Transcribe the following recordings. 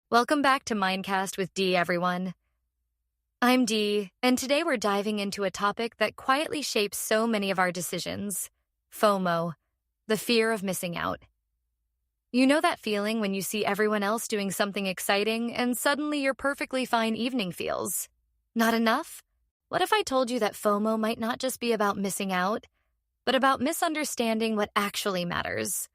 Welcome back to Mindcast with Dee, everyone. I'm Dee, and today we're diving into a topic that quietly shapes so many of our decisions: FOMO, the fear of missing out. You know that feeling when you see everyone else doing something exciting and suddenly your perfectly fine evening feels not enough? What if I told you that FOMO might not just be about missing out, but about misunderstanding what actually matters?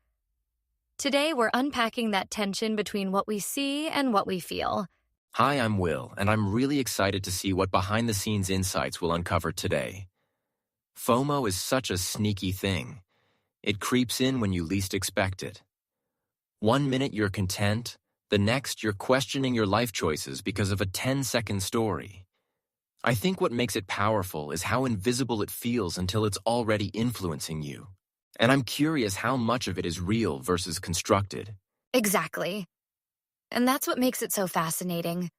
Today, we're unpacking that tension between what we see and what we feel. Hi, I'm Will, and I'm really excited to see what behind-the-scenes insights we'll uncover today. FOMO is such a sneaky thing. It creeps in when you least expect it. One minute you're content, the next you're questioning your life choices because of a 10-second story. I think what makes it powerful is how invisible it feels until it's already influencing you. And I'm curious how much of it is real versus constructed. Exactly. And that's what makes it so fascinating.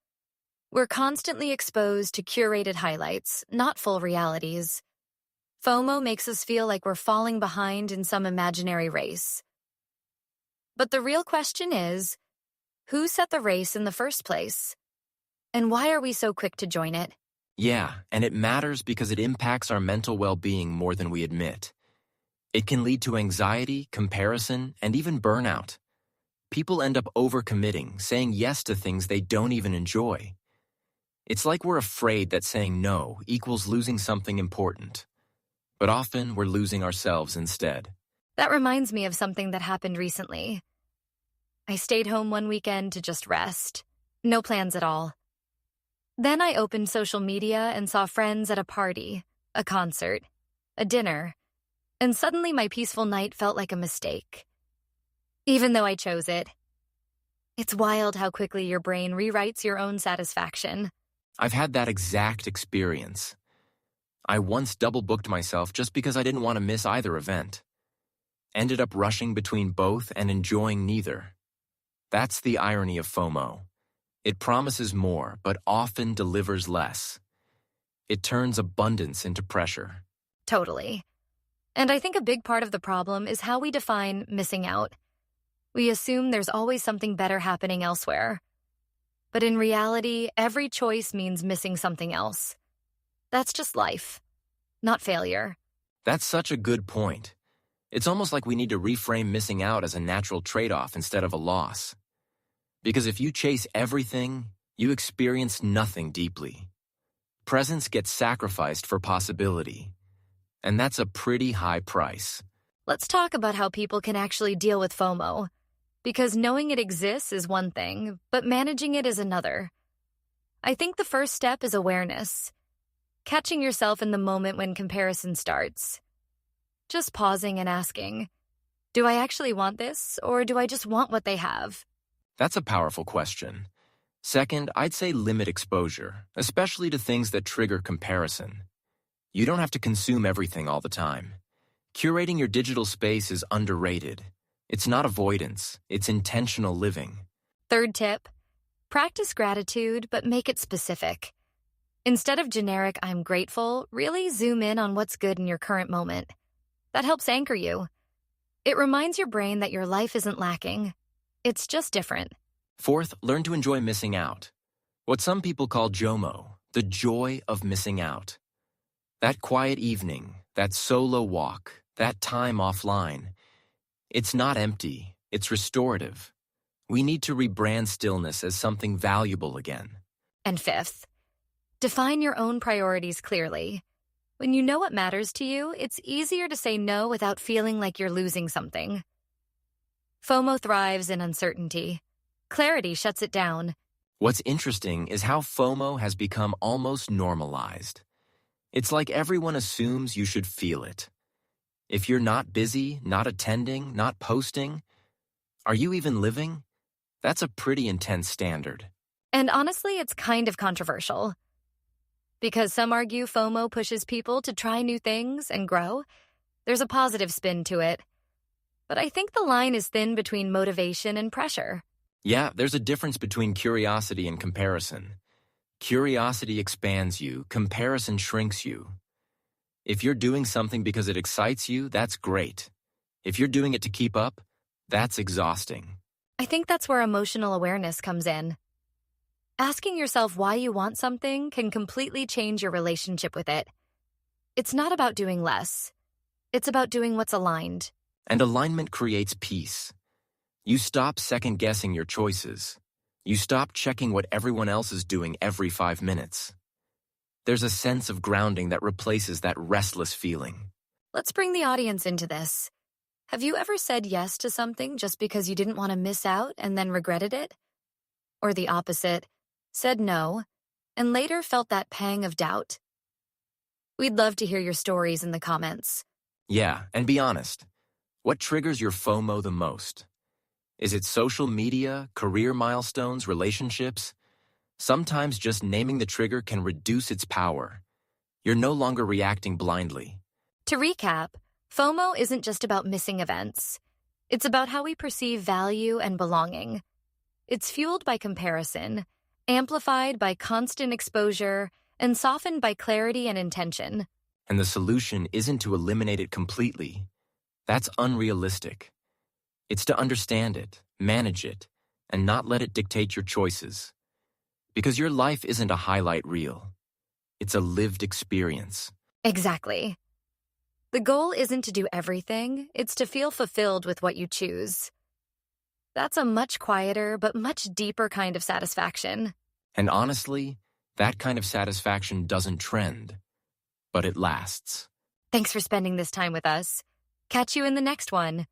We're constantly exposed to curated highlights, not full realities. FOMO makes us feel like we're falling behind in some imaginary race. But the real question is, who set the race in the first place? And why are we so quick to join it? Yeah, and it matters because it impacts our mental well-being more than we admit. It can lead to anxiety, comparison, and even burnout. People end up overcommitting, saying yes to things they don't even enjoy. It's like we're afraid that saying no equals losing something important. But often we're losing ourselves instead. That reminds me of something that happened recently. I stayed home one weekend to just rest. No plans at all. Then I opened social media and saw friends at a party, a concert, a dinner, and suddenly my peaceful night felt like a mistake. Even though I chose it. It's wild how quickly your brain rewrites your own satisfaction. I've had that exact experience. I once double-booked myself just because I didn't want to miss either event. Ended up rushing between both and enjoying neither. That's the irony of FOMO. It promises more, but often delivers less. It turns abundance into pressure. Totally. And I think a big part of the problem is how we define missing out. We assume there's always something better happening elsewhere. But in reality, every choice means missing something else. That's just life, not failure. That's such a good point. It's almost like we need to reframe missing out as a natural trade-off instead of a loss. Because if you chase everything, you experience nothing deeply. Presence gets sacrificed for possibility. And that's a pretty high price. Let's talk about how people can actually deal with FOMO. Because knowing it exists is one thing, but managing it is another. I think the first step is awareness. Catching yourself in the moment when comparison starts. Just pausing and asking, do I actually want this, or do I just want what they have? That's a powerful question. Second, I'd say limit exposure, especially to things that trigger comparison. You don't have to consume everything all the time. Curating your digital space is underrated. It's not avoidance, it's intentional living. Third tip, practice gratitude, but make it specific. Instead of generic "I'm grateful," really zoom in on what's good in your current moment. That helps anchor you. It reminds your brain that your life isn't lacking. It's just different. Fourth, learn to enjoy missing out. What some people call JOMO, the joy of missing out. That quiet evening, that solo walk, that time offline. It's not empty, it's restorative. We need to rebrand stillness as something valuable again. And fifth, define your own priorities clearly. When you know what matters to you, it's easier to say no without feeling like you're losing something. FOMO thrives in uncertainty. Clarity shuts it down. What's interesting is how FOMO has become almost normalized. It's like everyone assumes you should feel it. If you're not busy, not attending, not posting, are you even living? That's a pretty intense standard. And honestly, it's kind of controversial. Because some argue FOMO pushes people to try new things and grow. There's a positive spin to it. But I think the line is thin between motivation and pressure. Yeah, there's a difference between curiosity and comparison. Curiosity expands you, comparison shrinks you. If you're doing something because it excites you, that's great. If you're doing it to keep up, that's exhausting. I think that's where emotional awareness comes in. Asking yourself why you want something can completely change your relationship with it. It's not about doing less. It's about doing what's aligned. And alignment creates peace. You stop second-guessing your choices. You stop checking what everyone else is doing every 5 minutes. There's a sense of grounding that replaces that restless feeling. Let's bring the audience into this. Have you ever said yes to something just because you didn't want to miss out and then regretted it? Or the opposite, said no, and later felt that pang of doubt? We'd love to hear your stories in the comments. Yeah, and be honest. What triggers your FOMO the most? Is it social media, career milestones, relationships? Sometimes just naming the trigger can reduce its power. You're no longer reacting blindly. To recap, FOMO isn't just about missing events. It's about how we perceive value and belonging. It's fueled by comparison, amplified by constant exposure, and softened by clarity and intention. And the solution isn't to eliminate it completely. That's unrealistic. It's to understand it, manage it, and not let it dictate your choices. Because your life isn't a highlight reel. It's a lived experience. Exactly. The goal isn't to do everything, it's to feel fulfilled with what you choose. That's a much quieter but much deeper kind of satisfaction. And honestly, that kind of satisfaction doesn't trend, but it lasts. Thanks for spending this time with us. Catch you in the next one.